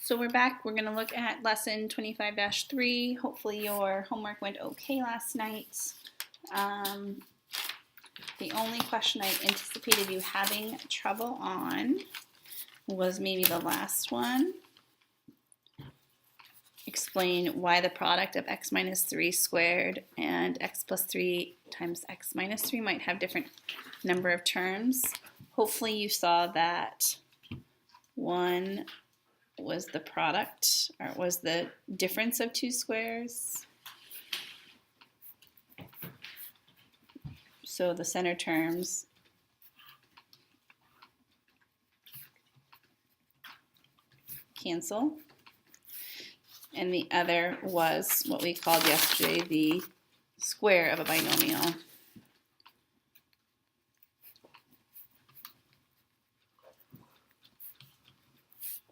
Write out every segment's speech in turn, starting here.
So we're back. We're going to look at lesson 25-3. Hopefully your homework went okay last night. The only question I anticipated you having trouble on was maybe the last one. Explain why the product of x minus 3 squared and x plus 3 times x minus 3 might have different number of terms. Hopefully you saw that one was the product, or was the difference of two squares. So the center terms cancel. And the other was what we called yesterday the square of a binomial.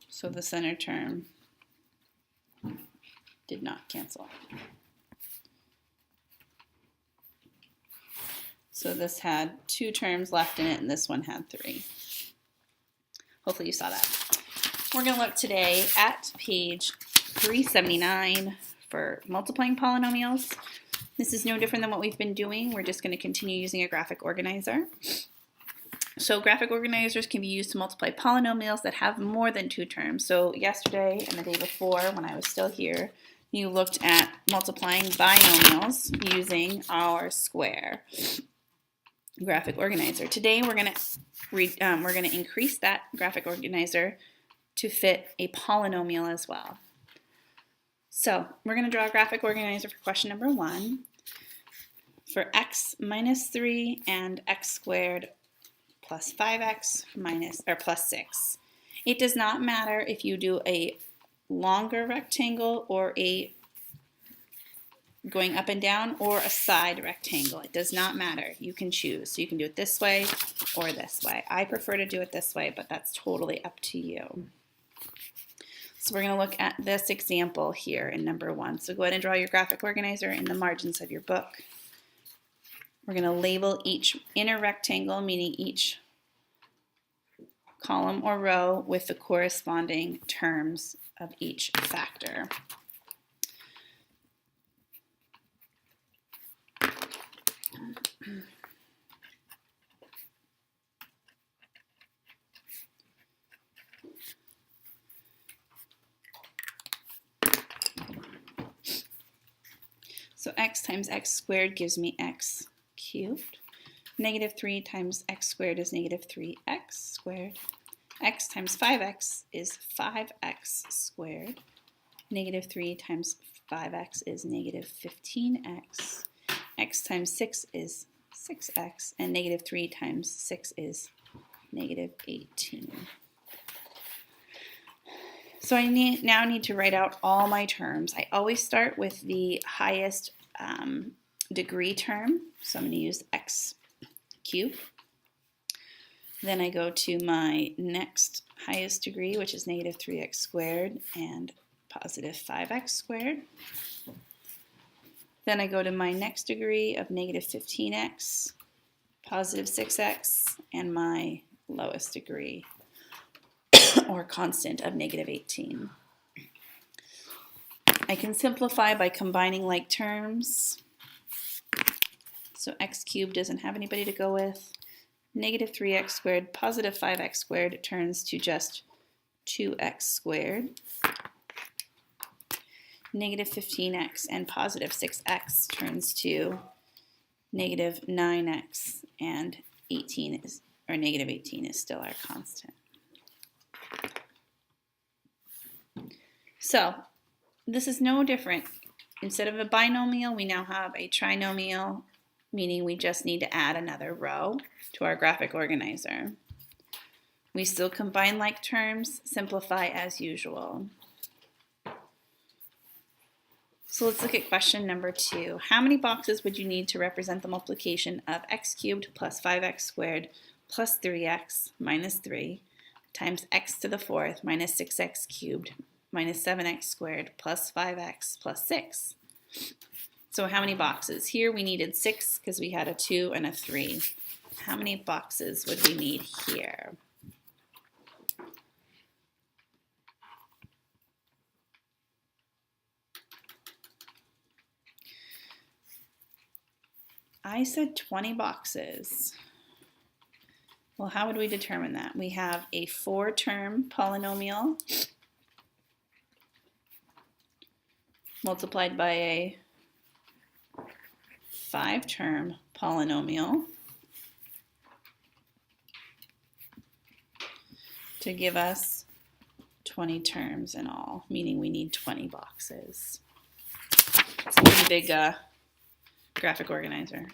So the center term did not cancel. So this had two terms left in it, and this one had three. Hopefully you saw that. We're going to look today at page 379 for multiplying polynomials. This is no different than what we've been doing. We're just going to continue using a graphic organizer. So graphic organizers can be used to multiply polynomials that have more than two terms. So yesterday and the day before, when I was still here, you looked at multiplying binomials using our square graphic organizer. Today we're going to increase that graphic organizer to fit a polynomial as well. So we're going to draw a graphic organizer for question number 1 for x minus 3 and x squared plus 5x plus 6. It does not matter if you do a longer rectangle or a going up and down or a side rectangle. It does not matter. You can choose. So you can do it this way or this way. I prefer to do it this way, but that's totally up to you. So we're going to look at this example here in number 1. So go ahead and draw your graphic organizer in the margins of your book. We're going to label each inner rectangle, meaning each column or row, with the corresponding terms of each factor. So x times x squared gives me x cubed. Negative 3 times x squared is negative 3x squared. X times 5x is 5x squared. Negative 3 times 5x is negative 15x. X times 6 is 6x. And negative 3 times 6 is negative 18. So I now need to write out all my terms. I always start with the highest degree term. So I'm going to use x cubed. Then I go to my next highest degree, which is negative 3x squared and positive 5x squared. Then I go to my next degree of negative 15x, positive 6x, and my lowest degree or constant of negative 18. I can simplify by combining like terms. So x cubed doesn't have anybody to go with. Negative 3x squared, positive 5x squared turns to just 2x squared. Negative 15x and positive 6x turns to negative 9x, and 18 is, or negative 18 is still our constant. So this is no different. Instead of a binomial, we now have a trinomial, meaning we just need to add another row to our graphic organizer. We still combine like terms, simplify as usual. So let's look at question number 2. How many boxes would you need to represent the multiplication of x cubed plus 5x squared plus 3x minus 3 times x to the 4th minus 6x cubed minus 7x squared plus 5x plus 6? So how many boxes? Here we needed 6 because we had a 2 and a 3. How many boxes would we need here? I said 20 boxes. Well, how would we determine that? We have a 4-term polynomial multiplied by a 5-term polynomial to give us 20 terms in all, meaning we need 20 boxes. It's a pretty big graphic organizer.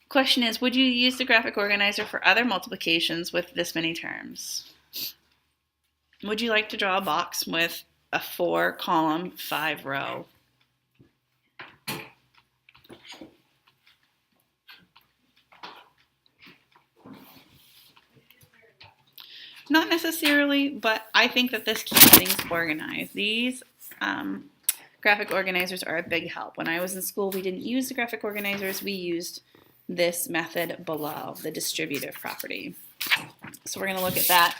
Question is, would you use the graphic organizer for other multiplications with this many terms? Would you like to draw a box with a 4-column, 5-row? Not necessarily, but I think that this keeps things organized. These graphic organizers are a big help. When I was in school, we didn't use the graphic organizers. We used this method below, the distributive property. So we're going to look at that,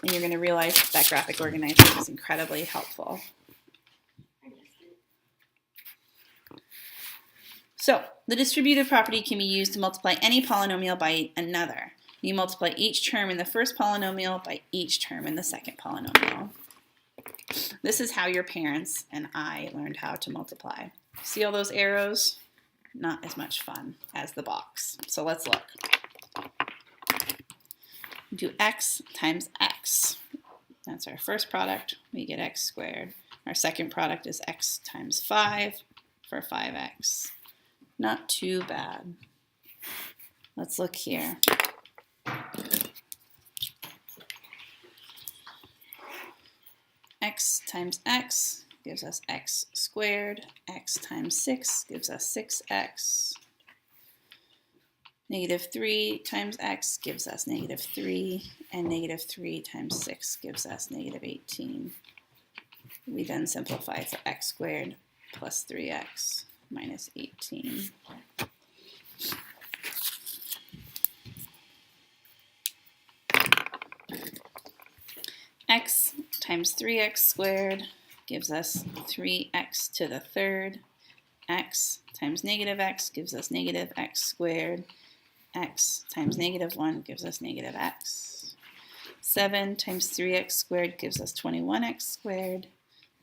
and you're going to realize that graphic organizer is incredibly helpful. So the distributive property can be used to multiply any polynomial by another. You multiply each term in the first polynomial by each term in the second polynomial. This is how your parents and I learned how to multiply. See all those arrows? Not as much fun as the box. So let's look. Do x times x. That's our first product. We get x squared. Our second product is x times 5 for 5x. Not too bad. Let's look here. X times x gives us x squared. X times 6 gives us 6x. Negative 3 times x gives us negative 3. And negative 3 times 6 gives us negative 18. We then simplify for x squared plus 3x minus 18. X times 3x squared gives us 3x to the third. X times negative x gives us negative x squared. X times negative 1 gives us negative x. 7 times 3x squared gives us 21x squared.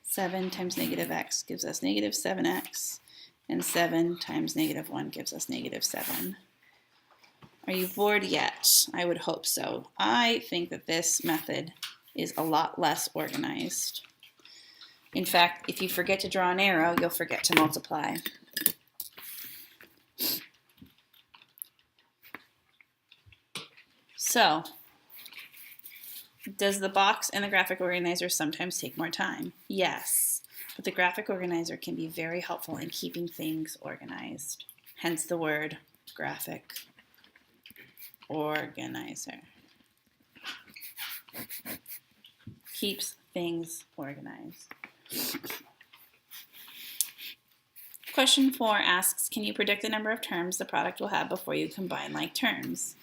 7 times negative x gives us negative 7x. And 7 times negative 1 gives us negative 7. Are you bored yet? I would hope so. I think that this method is a lot less organized. In fact, if you forget to draw an arrow, you'll forget to multiply. So, does the box and the graphic organizer sometimes take more time? Yes, but the graphic organizer can be very helpful in keeping things organized. Hence the word graphic organizer. Keeps things organized. Question 4 asks, can you predict the number of terms the product will have before you combine like terms?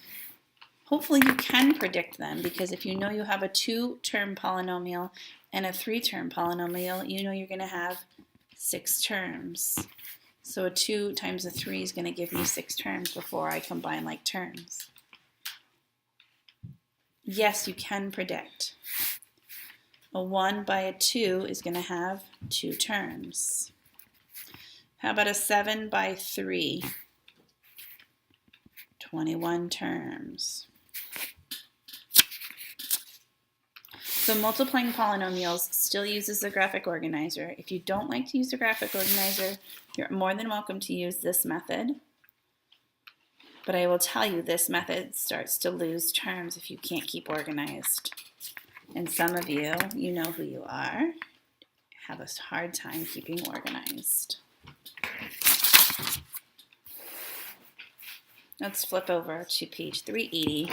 Hopefully you can predict them, because if you know you have a 2-term polynomial and a 3-term polynomial, you know you're going to have 6 terms. So a 2 times a 3 is going to give me 6 terms before I combine like terms. Yes, you can predict. A 1 by a 2 is going to have 2 terms. How about a 7 by 3? 21 terms. So multiplying polynomials still uses the graphic organizer. If you don't like to use the graphic organizer, you're more than welcome to use this method. But I will tell you, this method starts to lose terms if you can't keep organized. And some of you, you know who you are, have a hard time keeping organized. Let's flip over to page 380.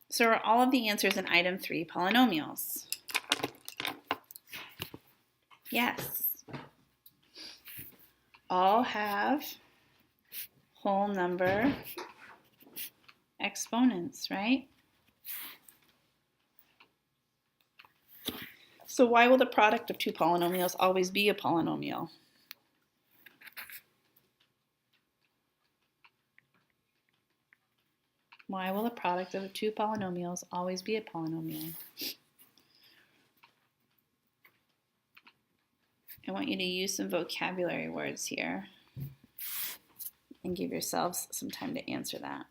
So are all of the answers in item 3 polynomials? Yes. All have whole number exponents, right? So why will the product of two polynomials always be a polynomial? Why will the product of two polynomials always be a polynomial? I want you to use some vocabulary words here and give yourselves some time to answer that.